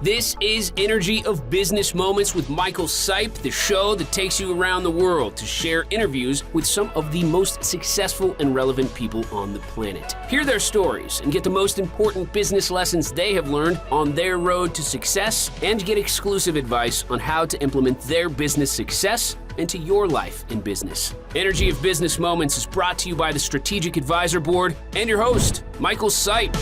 This is Energy of Business Moments with Michael Sipe, the show that takes you around the world to share interviews with some of the most successful and relevant people on the planet. Hear their stories and get the most important business lessons they have learned on their road to success, and get exclusive advice on how to implement their business success into your life and business. Energy of Business Moments is brought to you by the Strategic Advisor Board and your host, Michael Sipe.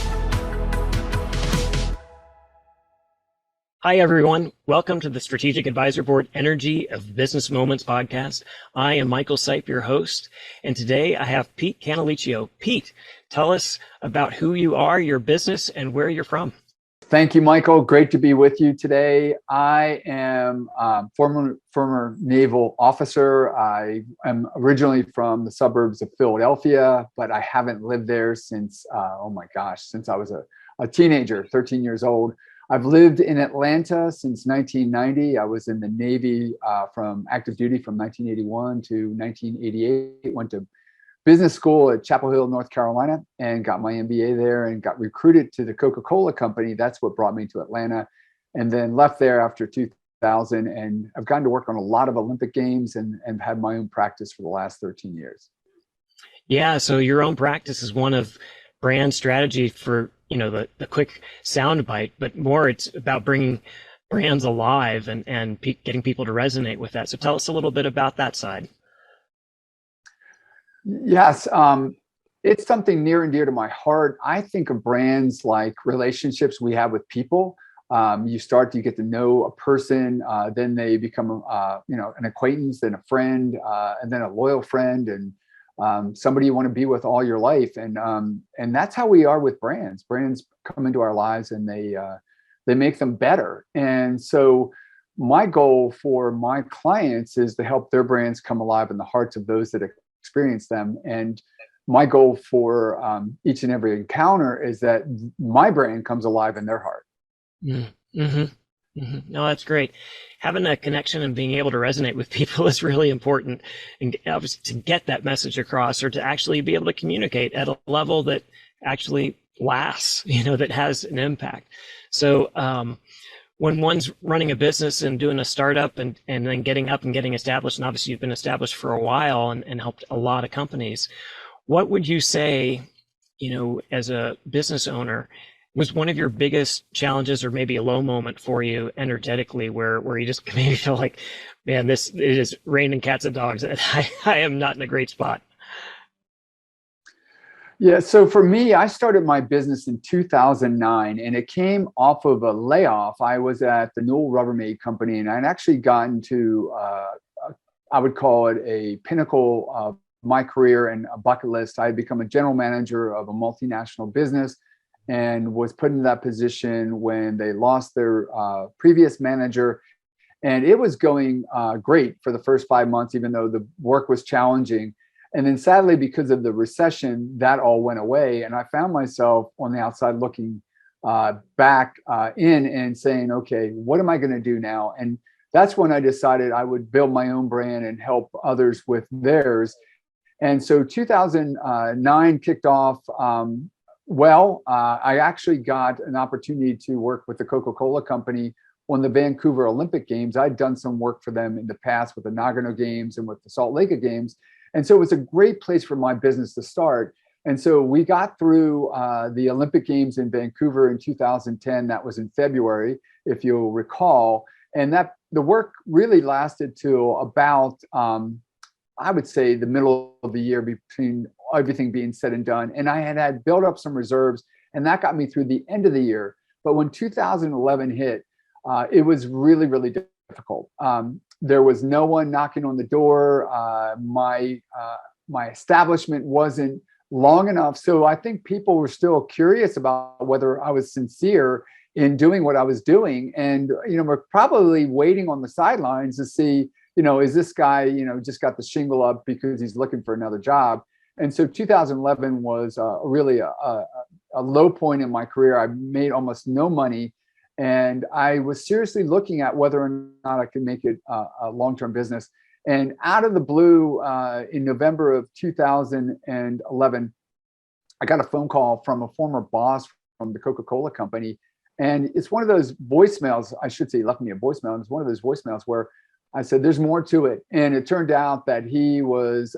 Hi, everyone. Welcome to the Strategic Advisor Board Energy of Business Moments podcast. I am Michael Sipe, your host, and today I have Pete Canalichio. Pete, tell us about who you are, your business, and where you're from. Thank you, Michael. Great to be with you today. I am a former naval officer. I am originally from the suburbs of Philadelphia, but I haven't lived there since, since I was a teenager, 13 years old. I've lived in Atlanta since 1990. I was in the Navy from active duty from 1981 to 1988. Went to business school at Chapel Hill, North Carolina, and got my MBA there and got recruited to the Coca-Cola company. That's what brought me to Atlanta, and then left there after 2000. And I've gotten to work on a lot of Olympic Games and had my own practice for the last 13 years. Yeah, so your own practice is one of brand strategy for the quick sound bite, but more it's about bringing brands alive and getting people to resonate with that. So tell us a little bit about that side. Yes, it's something near and dear to my heart. I think of brands like relationships we have with people. You get to know a person, then they become an acquaintance, then a friend, and then a loyal friend, and somebody you want to be with all your life. And that's how we are with brands. Brands come into our lives and they make them better. And so my goal for my clients is to help their brands come alive in the hearts of those that experience them. And my goal for each and every encounter is that my brand comes alive in their heart. Mm-hmm. Mm-hmm. No, that's great. Having that connection and being able to resonate with people is really important, and obviously to get that message across, or to actually be able to communicate at a level that actually lasts, that has an impact. So when one's running a business and doing a startup and then getting up and getting established, and obviously you've been established for a while and helped a lot of companies, what would you say, as a business owner, was one of your biggest challenges, or maybe a low moment for you energetically, where you just maybe feel like, man, it is raining cats and dogs, and I am not in a great spot? Yeah, so for me, I started my business in 2009, and it came off of a layoff. I was at the Newell Rubbermaid Company, and I'd actually gotten to, I would call it a pinnacle of my career and a bucket list. I had become a general manager of a multinational business, and was put in that position when they lost their previous manager. And it was going great for the first 5 months, even though the work was challenging. And then sadly, because of the recession, that all went away. And I found myself on the outside looking back in and saying, okay, what am I going to do now? And that's when I decided I would build my own brand and help others with theirs. And so 2009 kicked off. I actually got an opportunity to work with the Coca-Cola company on the Vancouver Olympic Games. I'd done some work for them in the past with the Nagano Games and with the Salt Lake Games. And so it was a great place for my business to start. And so we got through the Olympic Games in Vancouver in 2010. That was in February, if you'll recall. And the work really lasted till about, I would say, the middle of the year, between everything being said and done. And I had built up some reserves, and that got me through the end of the year. But when 2011 hit, it was really, really difficult. There was no one knocking on the door. My establishment wasn't long enough. So I think people were still curious about whether I was sincere in doing what I was doing. And, we're probably waiting on the sidelines to see, is this guy, just got the shingle up because he's looking for another job. And so 2011 was really a low point in my career. I made almost no money. And I was seriously looking at whether or not I could make it a long-term business. And out of the blue, in November of 2011, I got a phone call from a former boss from the Coca-Cola company And it's one of those voicemails, I should say, he left me a voicemail. And it's one of those voicemails where I said, there's more to it. And it turned out that he was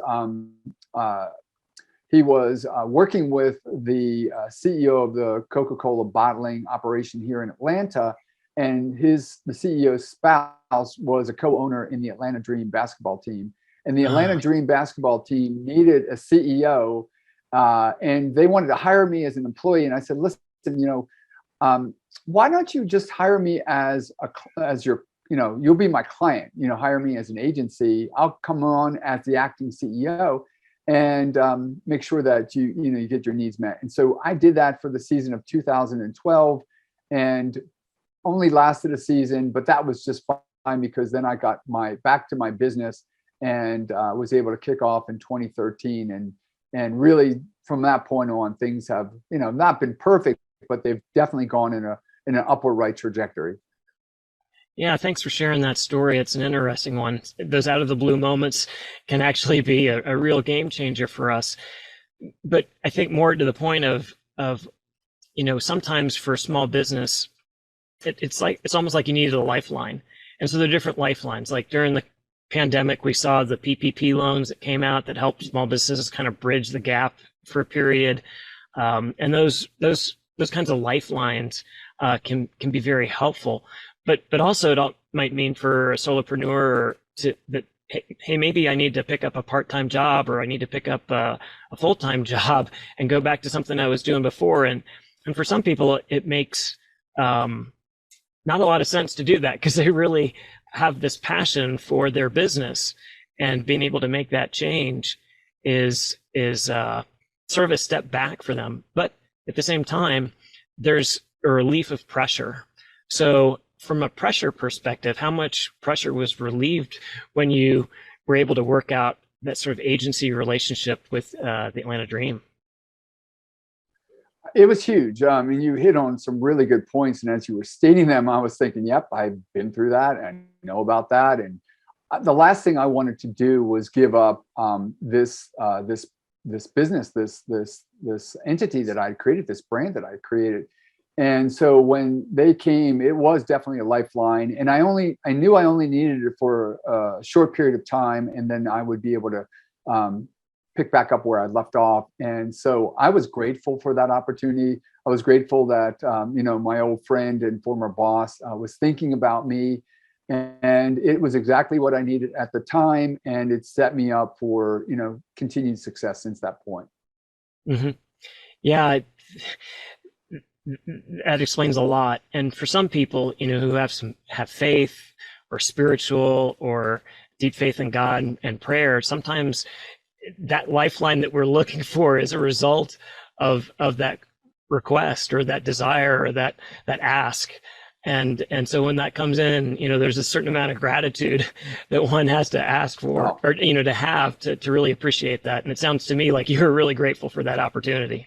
working with the CEO of the Coca-Cola bottling operation here in Atlanta. And the CEO's spouse was a co-owner in the Atlanta Dream basketball team. And the Atlanta Dream basketball team needed a CEO, and they wanted to hire me as an employee. And I said, listen, why don't you just hire me as your, you'll be my client, hire me as an agency. I'll come on as the acting CEO and make sure that you get your needs met. And so I did that for the season of 2012, and only lasted a season, but that was just fine because then I got back to my business and was able to kick off in 2013. And really from that point on, things have, not been perfect, but they've definitely gone in an upward right trajectory. Yeah, thanks for sharing that story. It's an interesting one. Those out of the blue moments can actually be a real game changer for us. But I think more to the point of sometimes for small business, it's almost like you needed a lifeline. And so there are different lifelines. Like during the pandemic, we saw the PPP loans that came out that helped small businesses kind of bridge the gap for a period. And those kinds of lifelines can be very helpful. But also it might mean for a solopreneur that, hey, maybe I need to pick up a part-time job, or I need to pick up a full-time job and go back to something I was doing before. And for some people, it makes not a lot of sense to do that because they really have this passion for their business, and being able to make that change is sort of a step back for them. But at the same time, there's a relief of pressure. So from a pressure perspective, how much pressure was relieved when you were able to work out that sort of agency relationship with the Atlanta Dream? It was huge. I mean, you hit on some really good points. And as you were stating them, I was thinking, yep, I've been through that and know about that. And the last thing I wanted to do was give up this business, this entity that I created, this brand that I created. And so when they came, it was definitely a lifeline. And I knew I only needed it for a short period of time, and then I would be able to pick back up where I left off. And so I was grateful for that opportunity. I was grateful that my old friend and former boss was thinking about me, and it was exactly what I needed at the time. And it set me up for continued success since that point. Mm-hmm. Yeah. That explains a lot. And for some people, who have faith or spiritual or deep faith in God and prayer, sometimes that lifeline that we're looking for is a result of that request or that desire or that ask. And so when that comes in, there's a certain amount of gratitude that one has to ask for, or to have to really appreciate that. And it sounds to me like you're really grateful for that opportunity.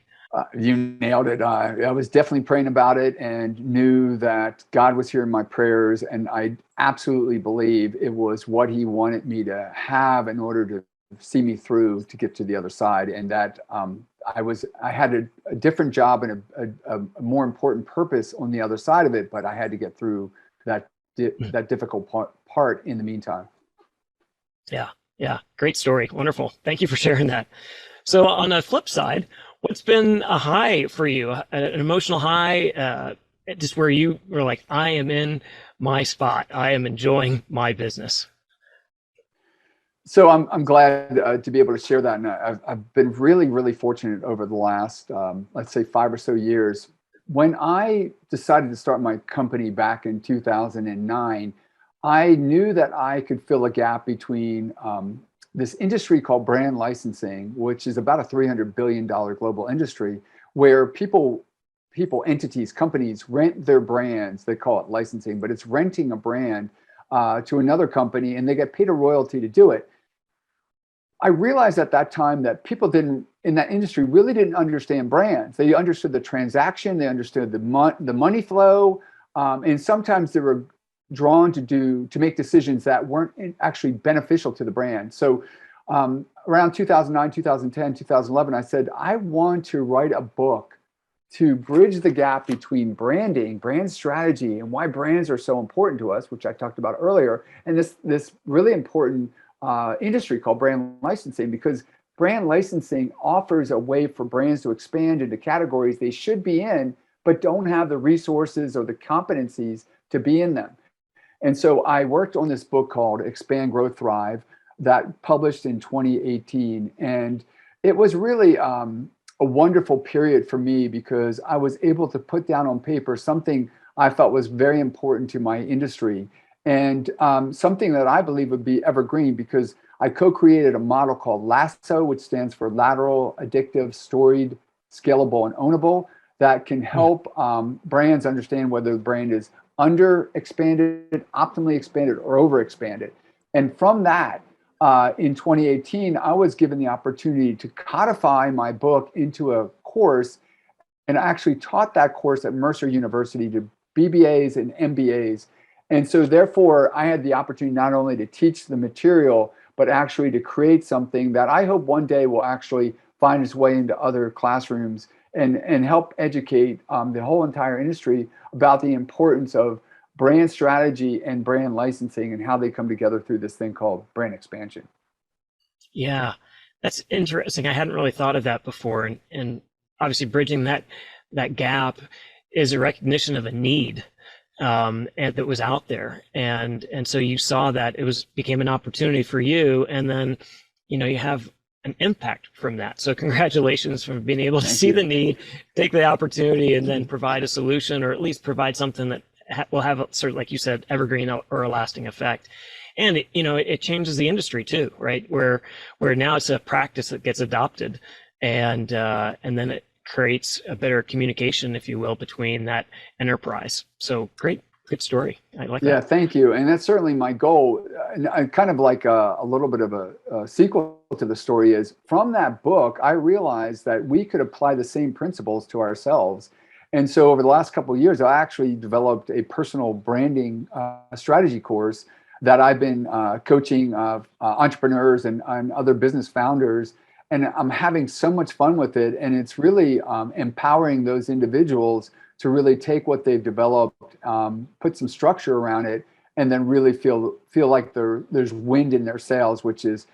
You nailed it. I was definitely praying about it and knew that God was hearing my prayers. And I absolutely believe it was what he wanted me to have in order to see me through to get to the other side. And that I had a different job and a more important purpose on the other side of it, but I had to get through that difficult part in the meantime. Yeah. Great story. Wonderful. Thank you for sharing that. So on the flip side, what's been a high for you, an emotional high, just where you were like, I am in my spot. I am enjoying my business. So I'm glad to be able to share that. And I've been really, really fortunate over the last, let's say 5 or so years. When I decided to start my company back in 2009, I knew that I could fill a gap between this industry called brand licensing, which is about a $300 billion global industry, where people, entities, companies rent their brands. They call it licensing, but it's renting a brand to another company, and they get paid a royalty to do it. I realized at that time that people in that industry really didn't understand brands. They understood the transaction, they understood the money flow, and sometimes they were drawn to make decisions that weren't actually beneficial to the brand. So around 2009, 2010, 2011, I said, I want to write a book to bridge the gap between branding, brand strategy, and why brands are so important to us, which I talked about earlier, and this really important industry called brand licensing, because brand licensing offers a way for brands to expand into categories they should be in, but don't have the resources or the competencies to be in them. And so I worked on this book called Expand, Grow, Thrive that published in 2018. And it was really a wonderful period for me because I was able to put down on paper something I felt was very important to my industry, and something that I believe would be evergreen, because I co-created a model called LASSO, which stands for Lateral, Addictive, Storied, Scalable, and Ownable, that can help brands understand whether the brand is under expanded, optimally expanded, or over expanded. And from that, in 2018, I was given the opportunity to codify my book into a course, and I actually taught that course at Mercer University to BBAs and MBAs. And so therefore, I had the opportunity not only to teach the material, but actually to create something that I hope one day will actually find its way into other classrooms and help educate the whole entire industry about the importance of brand strategy and brand licensing and how they come together through this thing called brand expansion. Yeah, that's interesting. I hadn't really thought of that before. And obviously bridging that gap is a recognition of a need and that was out there. And so you saw that became an opportunity for you. And then, you have an impact from that. So congratulations for being able to see the need, take the opportunity, and then provide a solution, or at least provide something that will have a sort of, like you said, evergreen or a lasting effect. And it changes the industry too, right? Where now it's a practice that gets adopted, and then it creates a better communication, if you will, between that enterprise. So great. Good story. I like that. Yeah, thank you. And that's certainly my goal. And kind of like a little bit of a sequel to the story is, from that book, I realized that we could apply the same principles to ourselves. And so over the last couple of years, I actually developed a personal branding strategy course that I've been coaching entrepreneurs and other business founders. And I'm having so much fun with it. And it's really empowering those individuals to really take what they've developed, put some structure around it, and then really feel like there's wind in their sails, which is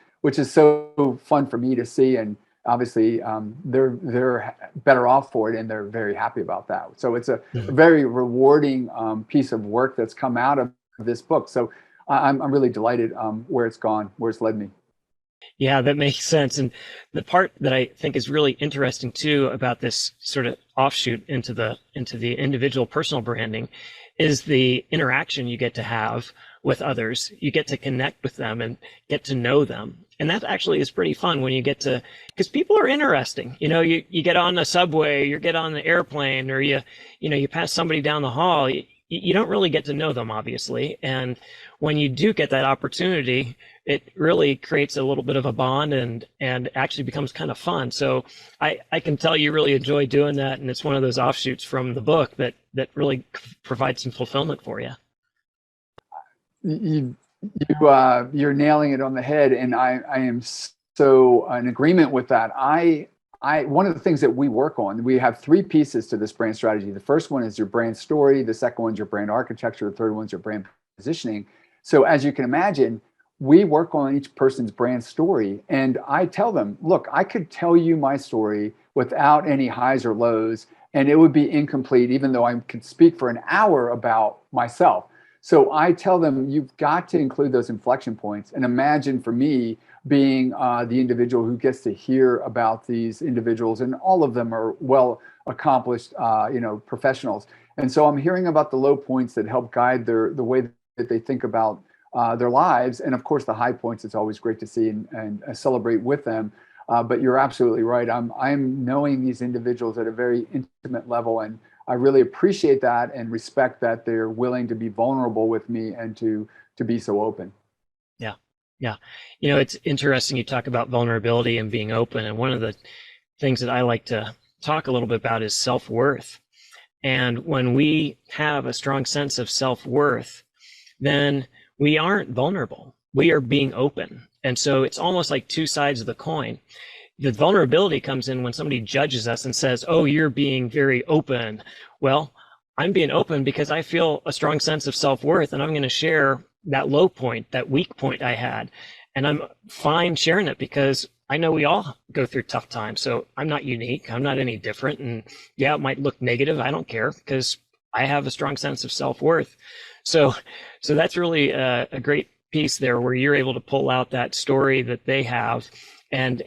so fun for me to see. And obviously, they're better off for it, and they're very happy about that. So it's a very rewarding piece of work that's come out of this book. So I'm really delighted where it's gone, where it's led me. Yeah, that makes sense. And the part that I think is really interesting too about this sort of offshoot into the individual personal branding is the interaction you get to have with others. You get to connect with them and get to know them. And that actually is pretty fun when you get to, because people are interesting. You get on a subway, you get on the airplane, or you pass somebody down the hall. You don't really get to know them, obviously. And when you do get that opportunity, it really creates a little bit of a bond and actually becomes kind of fun. So I can tell you really enjoy doing that. And it's one of those offshoots from the book that really provides some fulfillment for you. You're nailing it on the head. And I am so in agreement with that. One of the things that we work on, we have three pieces to this brand strategy. The first one is your brand story. The second one's your brand architecture. The third one's your brand positioning. So as you can imagine, we work on each person's brand story. And I tell them, look, I could tell you my story without any highs or lows, and it would be incomplete, even though I could speak for an hour about myself. So I tell them, you've got to include those inflection points. And imagine for me being the individual who gets to hear about these individuals, and all of them are well accomplished, professionals. And so I'm hearing about the low points that help guide the way that they think about their lives. And of course, the high points, it's always great to see and celebrate with them. But you're absolutely right. I'm knowing these individuals at a very intimate level, and I really appreciate that and respect that they're willing to be vulnerable with me and to be so open. Yeah. It's interesting you talk about vulnerability and being open. And one of the things that I like to talk a little bit about is self-worth. And when we have a strong sense of self-worth, then we aren't vulnerable. We are being open. And so it's almost like two sides of the coin. The vulnerability comes in when somebody judges us and says, oh, you're being very open. Well, I'm being open because I feel a strong sense of self-worth, and I'm going to share that low point, that weak point I had. And I'm fine sharing it because I know we all go through tough times. So I'm not unique. I'm not any different. And yeah, it might look negative. I don't care because I have a strong sense of self-worth. So that's really a great piece there where you're able to pull out that story that they have and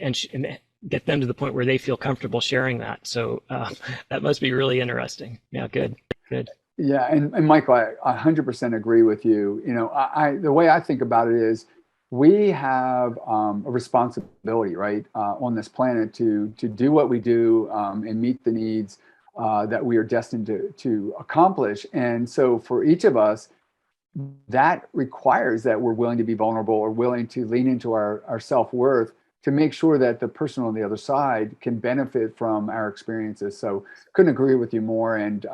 get them to the point where they feel comfortable sharing that. So that must be really interesting. Yeah, good. Yeah, and Michael, I 100% agree with you. The way I think about it is we have a responsibility, right, on this planet to do what we do and meet the needs that we are destined to accomplish. And so for each of us, that requires that we're willing to be vulnerable or willing to lean into our self-worth to make sure that the person on the other side can benefit from our experiences. So couldn't agree with you more. And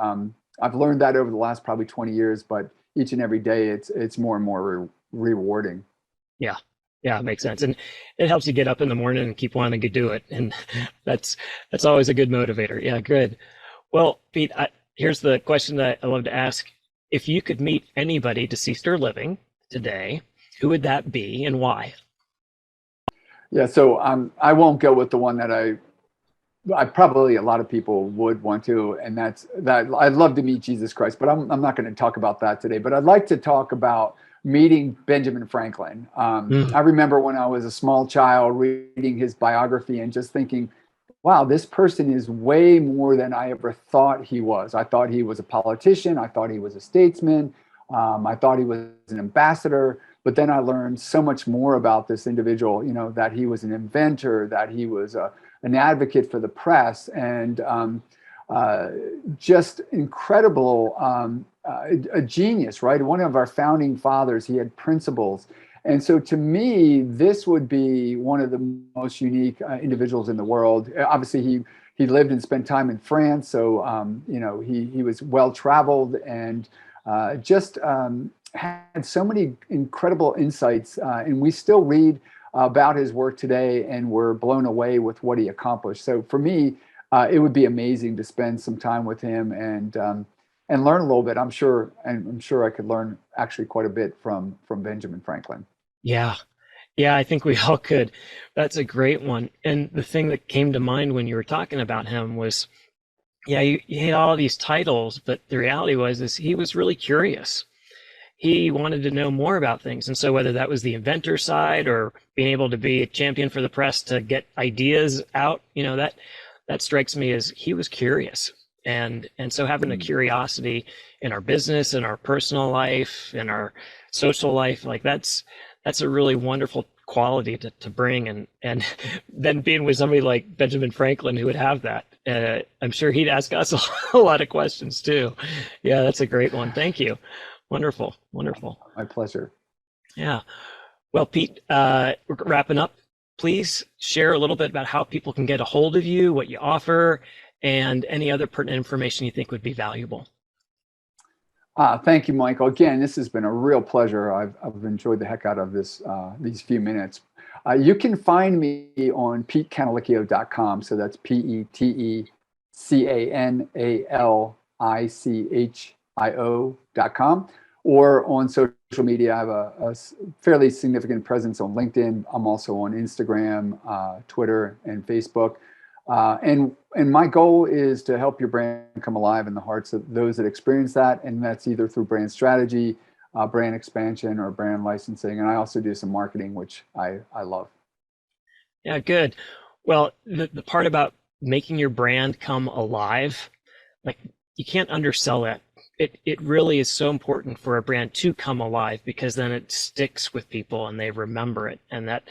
I've learned that over the last probably 20 years, but each and every day it's more and more rewarding. Yeah, it makes sense. And it helps you get up in the morning and keep wanting to do it. And that's always a good motivator. Yeah, good. Well, Pete, here's the question that I love to ask. If you could meet anybody deceased or living today, who would that be and why? Yeah, so I won't go with the one that I probably a lot of people would want to, and that's that I'd love to meet Jesus Christ, but I'm not going to talk about that today. But I'd like to talk about meeting Benjamin Franklin. I remember when I was a small child reading his biography and just thinking, wow, this person is way more than I ever thought he was. I thought he was a politician. I thought he was a statesman. I thought he was an ambassador. But then I learned so much more about this individual, that he was an inventor, that he was an advocate for the press, and just incredible, a genius, right? One of our founding fathers. He had principles. And so to me, this would be one of the most unique individuals in the world. Obviously, he lived and spent time in France. So, he was well-traveled and just had so many incredible insights. And we still read about his work today, and we're blown away with what he accomplished. So for me, it would be amazing to spend some time with him and learn a little bit. I'm sure I could learn actually quite a bit from Benjamin Franklin. Yeah, I think we all could. That's a great one. And the thing that came to mind when you were talking about him was, yeah, you had all these titles, but the reality is he was really curious. He wanted to know more about things. And so whether that was the inventor side or being able to be a champion for the press to get ideas out, that strikes me as he was curious. And so having a curiosity in our business, in our personal life, in our social life, like that's a really wonderful quality to bring. And then being with somebody like Benjamin Franklin who would have that, I'm sure he'd ask us a lot of questions too. Yeah, that's a great one. Thank you. Wonderful. My pleasure. Yeah. Well, Pete, we're wrapping up. Please share a little bit about how people can get a hold of you, what you offer, and any other pertinent information you think would be valuable. Thank you, Michael. Again, this has been a real pleasure. I've enjoyed the heck out of these few minutes. You can find me on PeteCanalichio.com. So that's PeteCanalichio.com, or on social media. I have a fairly significant presence on LinkedIn. I'm also on Instagram, Twitter, and Facebook. And my goal is to help your brand come alive in the hearts of those that experience that. And that's either through brand strategy, brand expansion, or brand licensing. And I also do some marketing, which I love. Yeah, good. Well, the part about making your brand come alive, like you can't undersell that. It really is so important for a brand to come alive, because then it sticks with people and they remember it. And that,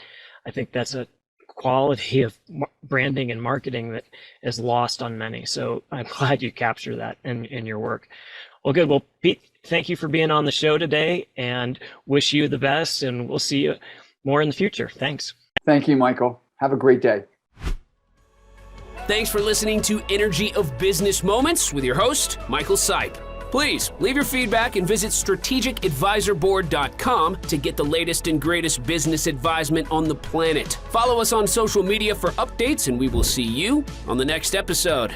I think that's a quality of branding and marketing that is lost on many. So I'm glad you capture that in your work. Well, good. Well, Pete, thank you for being on the show today, and wish you the best, and we'll see you more in the future. Thanks. Thank you, Michael. Have a great day. Thanks for listening to Energy of Business Moments with your host, Michael Sipe. Please leave your feedback and visit strategicadvisorboard.com to get the latest and greatest business advisement on the planet. Follow us on social media for updates, and we will see you on the next episode.